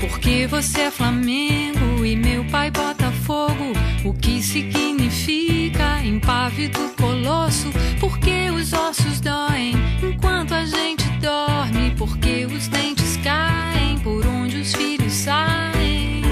Porque você é Flamengo e meu pai Botafogo. O que significa impávido colosso? Porque os ossos doem enquanto a gente dorme. Porque os dentes caem por onde os filhos saem.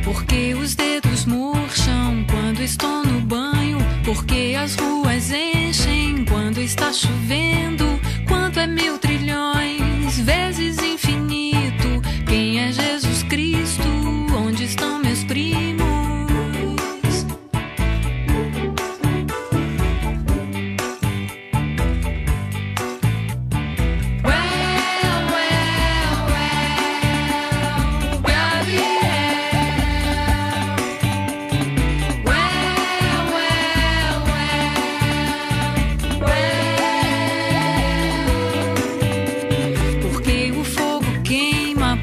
Porque os dedos murcham quando estou no banho. Porque as ruas enchem quando está chovendo. Quanto é 1000 trilhões vezes infinito? Quem é Jesus Cristo? Onde estão meus primos?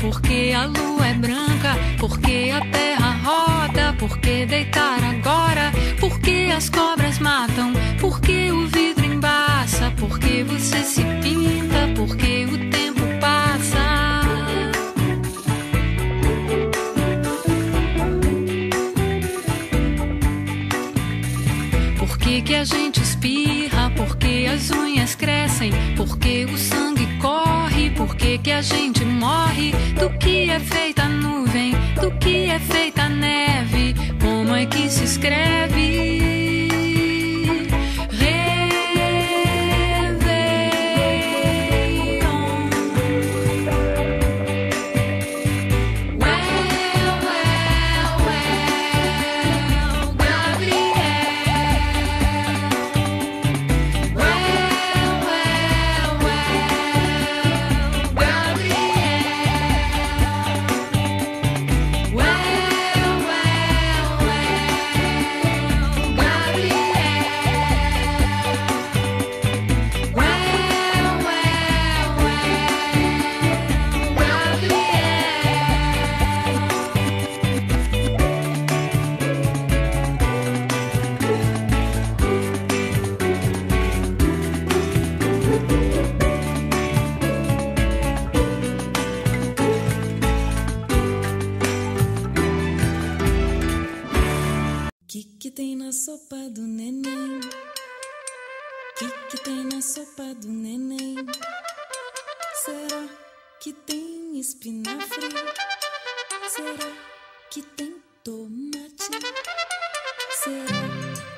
Porque a lua é branca, porque a terra roda, porque deitar agora, porque as cobras matam, porque o vidro embaça, porque você se pinta, porque o tempo passa. Porque que a gente espirra, porque as unhas crescem, porque o sangue corre, porque que a gente morre. Do que é feita a nuvem, do que é feita a neve, como é que se escreve? Que tem na sopa do neném? Que tem na sopa do neném? Será que tem espinafre? Será que tem tomate? Será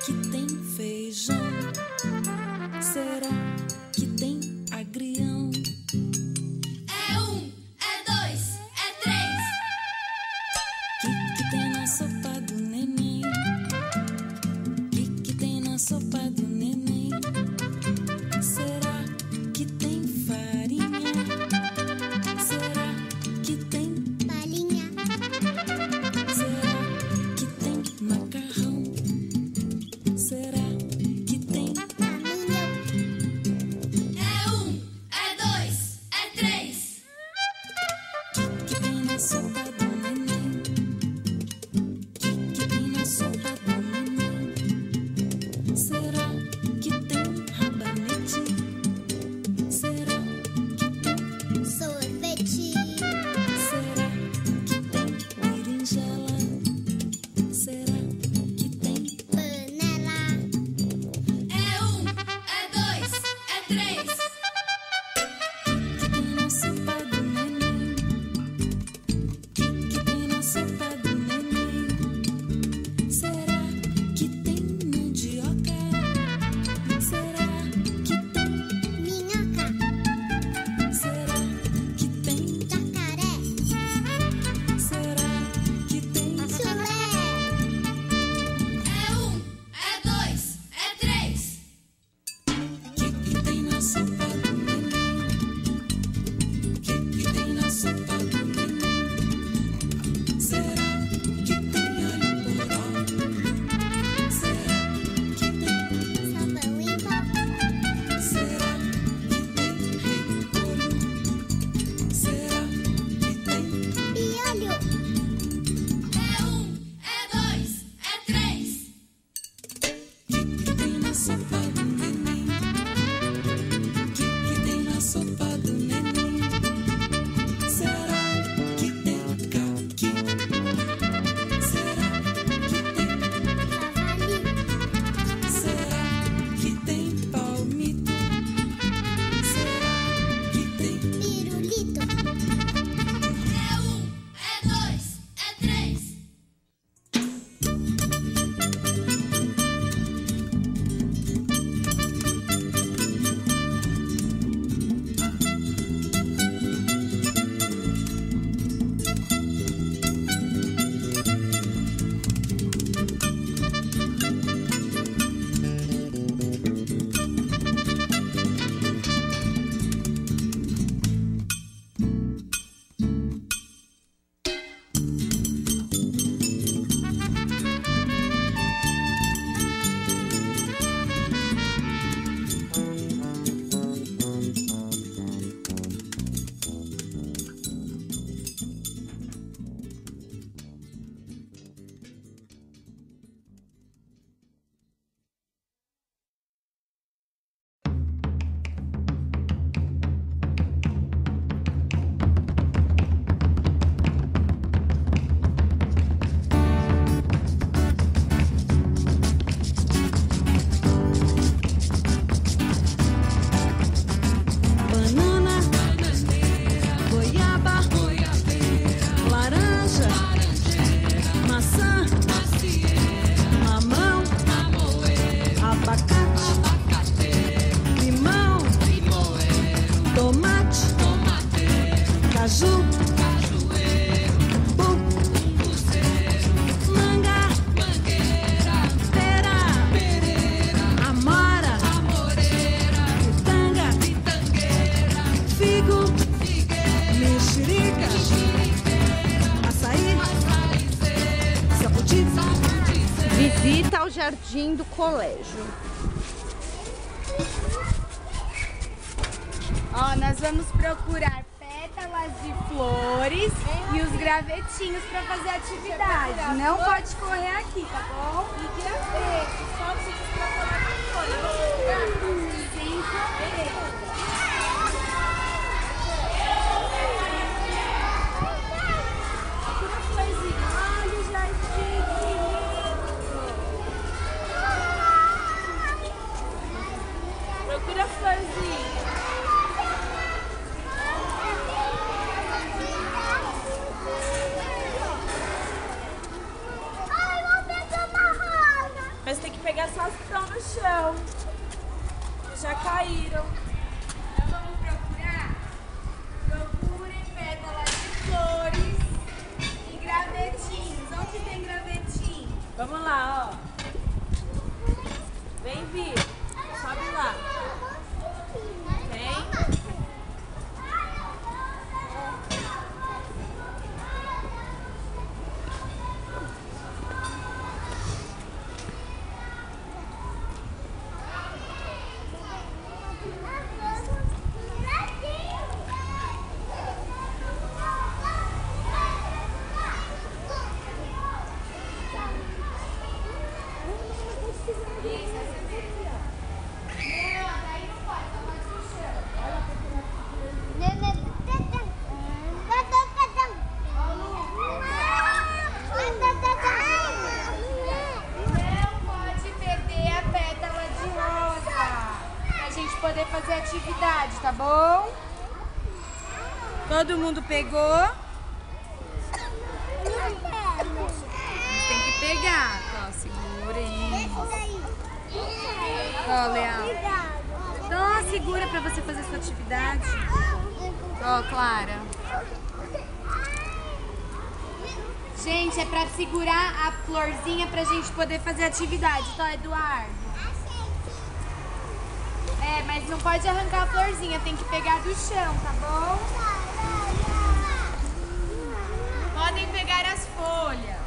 que tem feijão? Será que tem agrião? É 1, é 2, é 3. Que tem na sopa do neném? Que tem na sopa do neném? Será que tem farinha? Será que tem balinha? Será que tem macarrão? jardim do colégio. Ó, nós vamos procurar pétalas de flores e os gravetinhos para fazer atividade. Não pode correr aqui, tá bom? E gravetos, só tipos para colar com folha. Sem correr. Olha o jardim, que lindo! Procura florzinha. Mas tem que pegar só as que estão no chão. Já caíram. Então vamos procurar? Procurem pétalas de flores e gravetinhos. Onde tem gravetinho? Vamos lá, ó. Vem, Vi. Sobe lá. Vem. Poder fazer atividade, tá bom? Todo mundo pegou? Tem que pegar, ó, segura aí. Ó, Leal. Então, segura pra você fazer sua atividade. Ó, Clara. Gente, é pra segurar a florzinha pra gente poder fazer atividade, tá, Eduardo? É, mas não pode arrancar a florzinha, tem que pegar do chão, tá bom? Podem pegar as folhas.